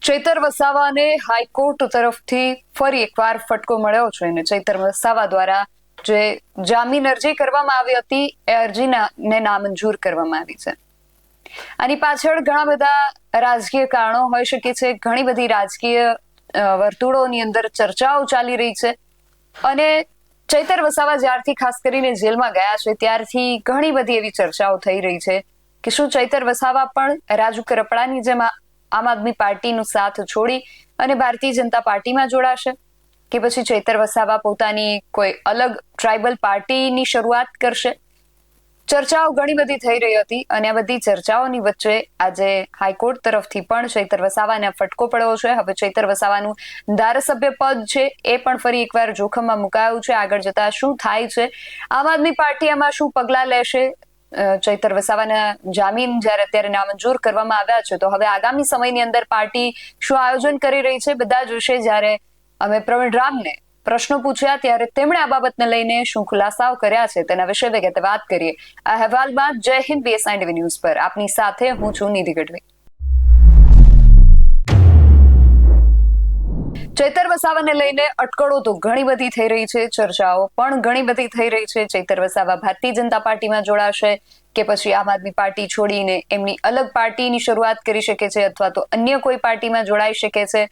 ચૈતર વસાવાને હાઈકોર્ટ તરફથી ફરી એકવાર ફટકો મળ્યો છે અને ચૈતર વસાવા દ્વારા જે જામીન અરજી કરવામાં આવી હતી એ અરજીને નામંજૂર કરવામાં આવી છે. આની પાછળ ઘણા બધા રાજકીય કારણો હોઈ શકે છે. ઘણી બધી રાજકીય વર્તુળોની અંદર ચર્ચાઓ ચાલી રહી છે અને ચૈતર વસાવા જ્યારથી ખાસ કરીને જેલમાં ગયા છે ત્યારથી ઘણી બધી એવી ચર્ચાઓ થઈ રહી છે કે શું ચૈતર વસાવા પણ રાજુ કરપડાની જેમ આમ આદમી પાર્ટીનો સાથ છોડી અને ભારતીય જનતા પાર્ટીમાં જોડાશે કે પછી ચૈતર વસાવા પોતાની કોઈ અલગ ટ્રાઇબલ પાર્ટીની શરૂઆત કરશે. ચર્ચાઓ ઘણી બધી થઈ રહી હતી અને આ બધી ચર્ચાઓની વચ્ચે આજે હાઈકોર્ટ તરફથી પણ ચૈતર વસાવાને ફટકો પડ્યો છે. હવે ચૈતર વસાવાનું ધારાસભ્ય પદ છે એ પણ ફરી એકવાર જોખમમાં મુકાયું છે. આગળ જતા શું થાય છે, આમ આદમી પાર્ટી આમાં શું પગલાં લેશે, ચૈતર વસાવાના જામીન જ્યારે અત્યારે નામંજૂર કરવામાં આવ્યા છે તો હવે આગામી સમયની અંદર પાર્ટી શું આયોજન કરી રહી છે, બધા જ વિશે જ્યારે અમે પ્રવીણ રામને પ્રશ્નો પૂછ્યા ત્યારે તેમણે આ બાબતને લઈને શું ખુલાસાઓ કર્યા છે તેના વિશે વિગતે વાત કરીએ. આ અહેવાલમાં જય હિન્દ BSI ન્યૂઝ પર આપની સાથે હું છું નિધિ ગઢવી. ચૈતર વસાવાને લઈને અટકળો તો ઘણી બધી થઈ રહી છે, ચર્ચાઓ પણ ઘણી બધી થઈ રહી છે. ચૈતર વસાવા ભારતીય જનતા પાર્ટીમાં જોડાશે કે પછી આમ આદમી પાર્ટી છોડીને એમની અલગ પાર્ટીની શરૂઆત કરી શકે છે અથવા તો અન્ય કોઈ પાર્ટીમાં જોડાઈ શકે છે.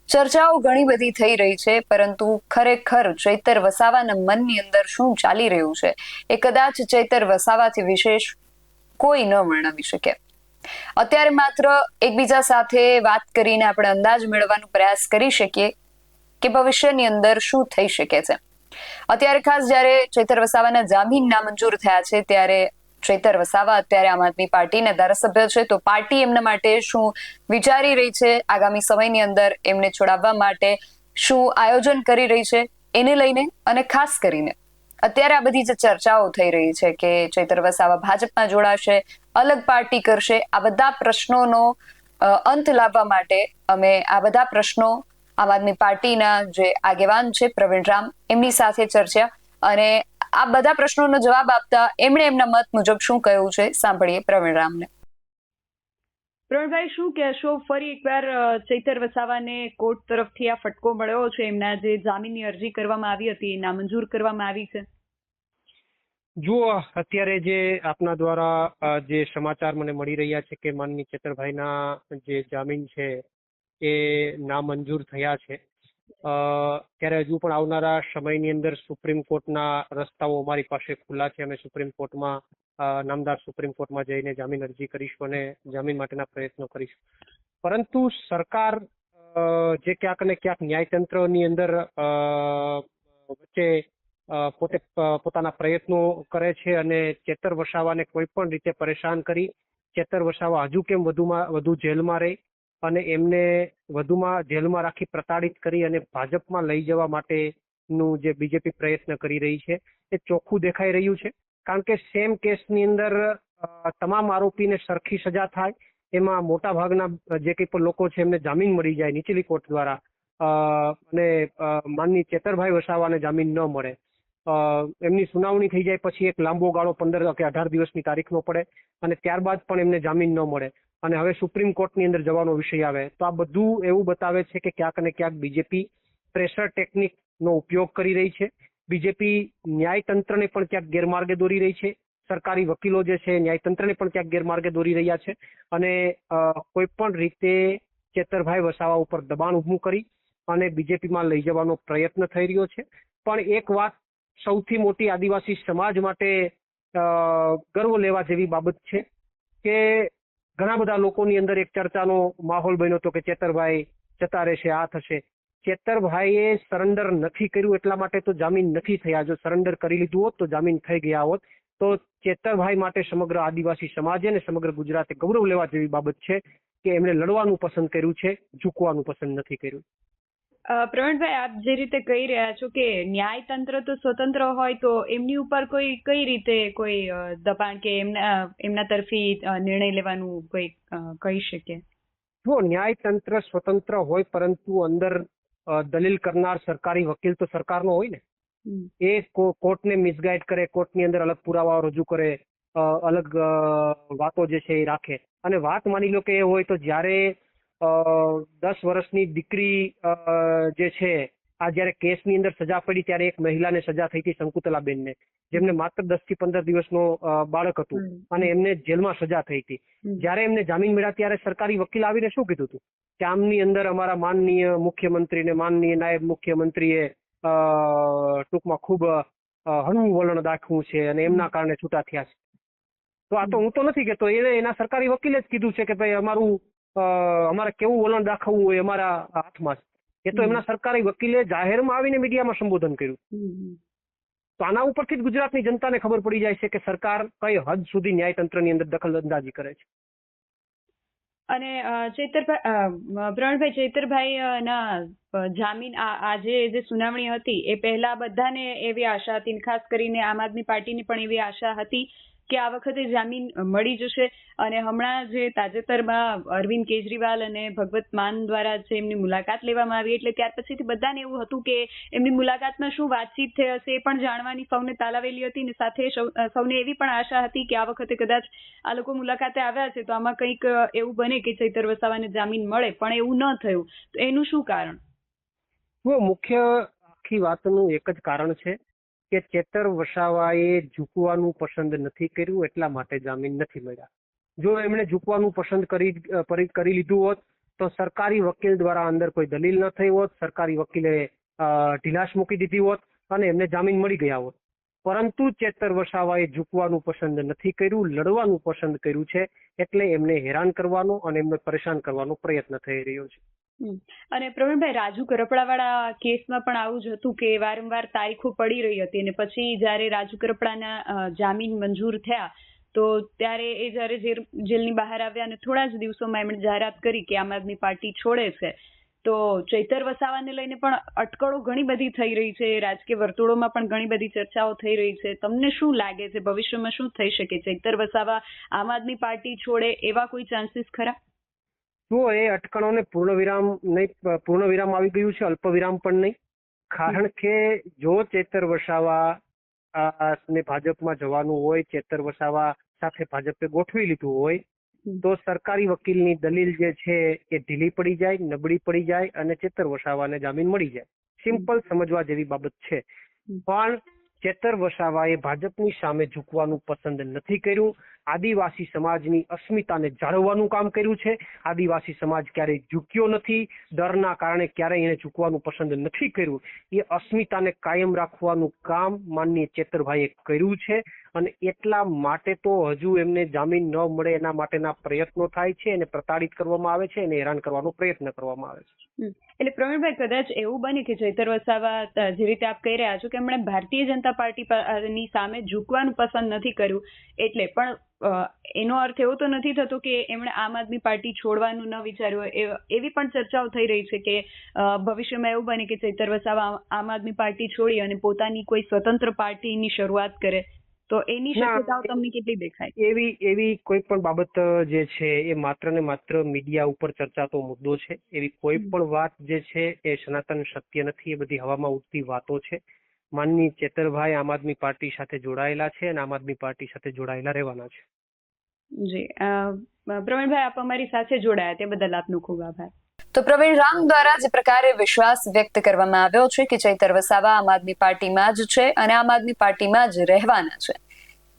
ચર્ચાઓ ઘણી બધી થઈ રહી છે, પરંતુ ખરેખર ચૈતર વસાવાના મનની અંદર શું ચાલી રહ્યું છે એ કદાચ ચૈતર વસાવાથી વિશેષ કોઈ ન વર્ણવી શકે. અત્યારે માત્ર એકબીજા સાથે વાત કરીને આપણે અંદાજ મેળવવાનો પ્રયાસ કરી શકીએ કે ભવિષ્યની અંદર શું થઈ શકે છે. અત્યારે ખાસ જ્યારે ચૈતર વસાવાના જામીન નામંજૂર થયા છે ત્યારે ચૈતર વસાવા અત્યારે આમ આદમી પાર્ટીના ધારાસભ્ય છે તો પાર્ટી એમના માટે શું વિચારી રહી છે, આગામી સમયની અંદર એમને છોડાવવા માટે શું આયોજન કરી રહી છે એને લઈને અને ખાસ કરીને અત્યારે આ બધી જે ચર્ચાઓ થઈ રહી છે કે ચૈતર વસાવા ભાજપમાં જોડાશે, અલગ પાર્ટી કરશે, આ બધા પ્રશ્નોનો અંત લાવવા માટે અમે આ બધા પ્રશ્નો આમ આદમી પાર્ટીના જે આગેવાન છે પ્રવીણ રામ એમની સાથે ચર્ચા અને આ બધા પ્રશ્નોનો જવાબ આપતા એમણે એમના મત મુજબ શું કહ્યું છે સાંભળીએ પ્રવીણ રામને. પ્રવીણભાઈ, શું કહેશો? ફરી એકવાર ચૈતર વસાવાને કોર્ટ તરફથી આ ફટકો મળ્યો છે. એમના જે જામીનની અરજી કરવામાં આવી હતી એ નામંજૂર કરવામાં આવી છે. જુઓ, અત્યારે જે આપના દ્વારા જે સમાચાર મને મળી રહ્યા છે કે માનનીય ચેતરભાઈના જે જામીન છે એ નામંજૂર થયા છે, ત્યારે હજુ પણ આવનારા સમયની અંદર સુપ્રીમ કોર્ટના રસ્તાઓ અમારી પાસે ખુલ્લા છે. અમે સુપ્રીમ કોર્ટમાં નામદાર સુપ્રીમ કોર્ટમાં જઈને જામીન અરજી કરીશું અને જામીન માટેના પ્રયત્નો કરીશું. પરંતુ સરકાર જે ક્યાંક ને ક્યાંક ન્યાયતંત્રની અંદર વચ્ચે પોતે પોતાના પ્રયત્નો કરે છે અને ચેતર વસાવાને કોઈ પણ રીતે પરેશાન કરી ચેતર વસાવા હજુ કેમ વધુ જેલમાં રહે અને એમને વધુમાં જેલમાં રાખી પ્રતાડિત કરી અને ભાજપમાં લઈ જવા માટેનું જે બીજેપી પ્રયત્ન કરી રહી છે એ ચોખ્ખું દેખાઈ રહ્યું છે. કારણ કે સેમ કેસની અંદર તમામ આરોપીને સરખી સજા થાય, એમાં મોટા ભાગના જે કંઈ પણ લોકો છે એમને જામીન મળી જાય નીચલી કોર્ટ દ્વારા અને માનનીય ચેતરભાઈ વસાવાને જામીન ન મળે, એમની સુનાવણી થઈ જાય પછી એક લાંબો ગાળો 15 કે 18 દિવસની તારીખનો પડે અને ત્યારબાદ પણ એમને જામીન ન મળે અને હવે સુપ્રીમ કોર્ટની અંદર જવાનો વિષય આવે તો આ બધું એવું બતાવે છે કે ક્યાંક ને ક્યાંક બીજેપી પ્રેશર ટેકનિકનો ઉપયોગ કરી રહી છે. બીજેપી ન્યાયતંત્રને પણ ક્યાંક ગેરમાર્ગે દોરી રહી છે. સરકારી વકીલો જે છે ન્યાયતંત્રને પણ ક્યાંક ગેરમાર્ગે દોરી રહ્યા છે અને કોઈ પણ રીતે ચેતરભાઈ વસાવા ઉપર દબાણ ઊભું કરી અને બીજેપીમાં લઈ જવાનો પ્રયત્ન થઈ રહ્યો છે. પણ એક વાત સૌથી મોટી આદિવાસી સમાજ માટે ગર્વ લેવા જેવી બાબત છે કે ઘણા બધા લોકોની અંદર એક ચર્ચાનો માહોલ બન્યો હતો કે ચેતરભાઈ જતા રહેશે, આ થશે. ચેતરભાઈએ સરેન્ડર નથી કર્યું એટલા માટે તો જામીન નથી થયા. જો સરેન્ડર કરી લીધું હોત તો જામીન થઈ ગયા હોત. તો ચેતરભાઈ માટે સમગ્ર આદિવાસી સમાજે અને સમગ્ર ગુજરાતે ગૌરવ લેવા જેવી બાબત છે કે એમણે લડવાનું પસંદ કર્યું છે, ઝૂકવાનું પસંદ નથી કર્યું. પ્રવીણભાઈ, આપ જે રીતે કહી રહ્યા છો કે ન્યાયતંત્ર તો સ્વતંત્ર હોય તો એમની ઉપર કઈ રીતે કોઈ દબાણ કે એમના તરફી નિર્ણય લેવાનું કોઈ કહી શકે? જો ન્યાયતંત્ર સ્વતંત્ર હોય પરંતુ અંદર દલીલ કરનાર સરકારી વકીલ તો સરકારનો હોય ને, એ કોર્ટને મિસગાઈડ કરે, કોર્ટની અંદર અલગ પુરાવાઓ રજૂ કરે, અલગ વાતો જે છે એ રાખે અને વાત માની લો કે એ હોય તો જ્યારે 10 વર્ષની દીકરી જે છે આ જયારે કેસની અંદર સજા પડી ત્યારે એક મહિલાને સજા થઈ હતી શંકુતલાબેનને, જેમને માત્ર 10 થી 15 દિવસનો બાળક હતું અને એમને જેલમાં સજા થઈ હતી. જયારે એમને જામીન મળ્યા ત્યારે સરકારી વકીલ આવીને શું કીધું હતું કે આમની અંદર અમારા માનનીય મુખ્યમંત્રી ને માનનીય નાયબ મુખ્યમંત્રીએ ટૂંકમાં ખૂબ હળવું વલણ દાખવું છે અને એમના કારણે છૂટા થયા છે. તો આ તો હું તો નથી કહેતો, એના સરકારી વકીલે જ કીધું છે કે ભાઈ અમારે કેવું વલણ દાખવવું હોય અમારા હાથમાં છે. એ તો એમના સરકારી વકીલે જાહેરમાં આવીને મીડિયામાં સંબોધન કર્યું. તો આના ઉપરથી જ ગુજરાતની જનતાને ખબર પડી જાય છે કે સરકાર કઈ હદ સુધી ન્યાયતંત્રની અંદર દખલ અંદાજી કરે છે. અને પ્રવીણભાઈ, ચૈતરભાઈ ના જામીન આજે જે સુનાવણી હતી એ પહેલા બધાને એવી આશા હતી, ખાસ કરીને આમ આદમી પાર્ટીની પણ એવી આશા હતી કે આ વખતે જામીન મળી જશે. અને હમણાં જે તાજેતરમાં અરવિંદ કેજરીવાલ અને ભગવત માન દ્વારા જે એમની મુલાકાત લેવામાં આવી, એટલે ત્યાર પછીથી બધાને એવું હતું કે એમની મુલાકાતમાં શું વાતચીત થઈ હશે એ પણ જાણવાની સૌને તાલાવેલી હતી. અને સાથે સૌને એવી પણ આશા હતી કે આ વખતે કદાચ આ લોકો મુલાકાતે આવ્યા છે તો આમાં કંઈક એવું બને કે ચૈતર વસાવાને જામીન મળે, પણ એવું ન થયું. તો એનું શું કારણ? મુખ્ય આખી વાતનું એક જ કારણ છે કે ચેતર વસાવાએ ઝૂકવાનું પસંદ નથી કર્યું, એટલા માટે જામીન નથી મળ્યા. જો એમણે ઝૂકવાનું પસંદ કરી લીધું હોત તો સરકારી વકીલ દ્વારા અંદર કોઈ દલીલ ન થઈ હોત, સરકારી વકીલે ઢીલાશ મૂકી દીધી હોત અને એમને જામીન મળી ગયા હોત. પરંતુ ચેતર વસાવાએ ઝૂકવાનું પસંદ નથી કર્યું, લડવાનું પસંદ કર્યું છે, એટલે એમને હેરાન કરવાનો અને એમને પરેશાન કરવાનો પ્રયત્ન થઈ રહ્યો છે. અને પ્રવીણભાઈ, રાજુ કરપડાવાળા કેસમાં પણ આવું જ હતું કે વારંવાર તારીખો પડી રહી હતી અને પછી જયારે રાજુ કરપડાના જામીન મંજૂર થયા તો ત્યારે એ જયારે જેલની બહાર આવ્યા અને થોડા જ દિવસોમાં એમણે જાહેરાત કરી કે આમ આદમી પાર્ટી છોડે છે. તો ચૈતર વસાવાને લઈને પણ અટકળો ઘણી બધી થઈ રહી છે, રાજકીય વર્તુળોમાં પણ ઘણી બધી ચર્ચાઓ થઈ રહી છે. તમને શું લાગે છે ભવિષ્યમાં શું થઈ શકે? ચૈતર વસાવા આમ આદમી પાર્ટી છોડે એવા કોઈ ચાન્સીસ ખરા? તો એ અટકણોને પૂર્ણ વિરામ આવી ગયું છે, અલ્પ વિરામ પણ નહીં. કારણ કે જો ચેતર વસાવા ને ભાજપમાં જવાનું હોય, ચેતર વસાવા સાથે ભાજપે ગોઠવી લીધું હોય તો સરકારી વકીલની દલીલ જે છે એ ઢીલી પડી જાય, નબળી પડી જાય અને ચેતર વસાવાને જામીન મળી જાય. સિમ્પલ સમજવા જેવી બાબત છે. પણ ચેતર વસાવાએ ભાજપની સામે ઝૂકવાનું પસંદ નથી કર્યું. આદિવાસી સમાજની અસ્મિતાને જાળવવાનું કામ કર્યું છે. આદિવાસી સમાજ ક્યારેય ઝૂક્યો નથી, ડરના કારણે ક્યારેય એને ઝૂકવાનું પસંદ નથી કર્યું. એ અસ્મિતાને કાયમ રાખવાનું કામ માનનીય ચેતરભાઈએ કર્યું છે અને એટલા માટે તો હજુ એમને જામીન ન મળે એના માટેના પ્રયત્નો થાય છે, એને પ્રતાડિત કરવામાં આવે છે, એને હેરાન કરવાનો પ્રયત્ન કરવામાં આવે છે. એટલે પ્રવીણભાઈ, કદાચ એવું બને કે ચૈતર વસાવા, જે રીતે આપ કહી રહ્યા છો કે એમણે ભારતીય જનતા પાર્ટીની સામે ઝૂકવાનું પસંદ નથી કર્યું, એટલે પણ એનો અર્થ એવો તો નથી થતો કે એમણે આમ આદમી પાર્ટી છોડવાનું ન વિચાર્યું હોય. એવી પણ ચર્ચાઓ થઈ રહી છે કે ભવિષ્યમાં એવું બને કે ચૈતર વસાવા આમ આદમી પાર્ટી છોડી અને પોતાની કોઈ સ્વતંત્ર પાર્ટીની શરૂઆત કરે. તો એની શક્યતાઓ તમને કેટલી દેખાય? એવી કોઈ પણ બાબત જે છે એ માત્ર ને માત્ર મીડિયા ઉપર ચર્ચાતો મુદ્દો છે. એવી કોઈ પણ વાત જે છે એ સનાતન સત્ય નથી. એ બધી હવામાં ઉડતી વાતો છે. માનનીય ચેતરભાઈ આમ આદમી પાર્ટી સાથે જોડાયેલા છે અને આમ આદમી પાર્ટી સાથે જોડાયેલા રહેવાના છે. જી પ્રવીણભાઈ, આપ અમારી સાથે જોડાયા તે બદલ આપનો ખૂબ આભાર. તો પ્રવીણ રામ દ્વારા જે પ્રકારે વિશ્વાસ વ્યક્ત કરવામાં આવ્યો છે કે ચૈતર વસાવા આમ આદમી પાર્ટીમાં જ છે અને આમ આદમી પાર્ટીમાં જ રહેવાના છે,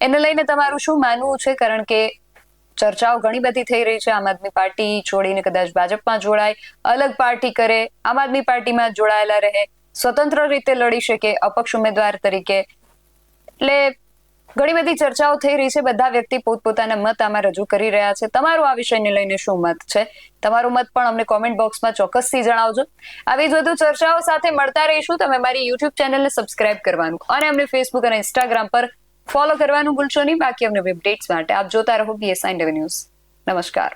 એને લઈને તમારું શું માનવું છે? કારણ કે ચર્ચાઓ ઘણી બધી થઈ રહી છે. આમ આદમી પાર્ટી છોડીને કદાચ ભાજપમાં જોડાય, અલગ પાર્ટી કરે, આમ આદમી પાર્ટીમાં જોડાયેલા રહે, સ્વતંત્ર રીતે લડી શકે અપક્ષ ઉમેદવાર તરીકે. એટલે ઘણી બધી ચર્ચાઓ થઈ રહી છે. બધા વ્યક્તિ પોતપોતાના મત આમાં રજૂ કરી રહ્યા છે. તમારું આ વિષયને લઈને શું મત છે? તમારું મત પણ અમને કોમેન્ટ બોક્સમાં ચોક્કસથી જણાવજો. આવી જ વધુ ચર્ચાઓ સાથે મળતા રહીશું. તમે મારી યુટ્યુબ ચેનલને સબસ્ક્રાઇબ કરવાનું અને અમને ફેસબુક અને ઇન્સ્ટાગ્રામ પર ફોલો કરવાનું ભૂલશો નહીં. બાકી અમને અપડેટ્સ માટે આપ જોતા રહો BS9 ન્યૂઝ. નમસ્કાર.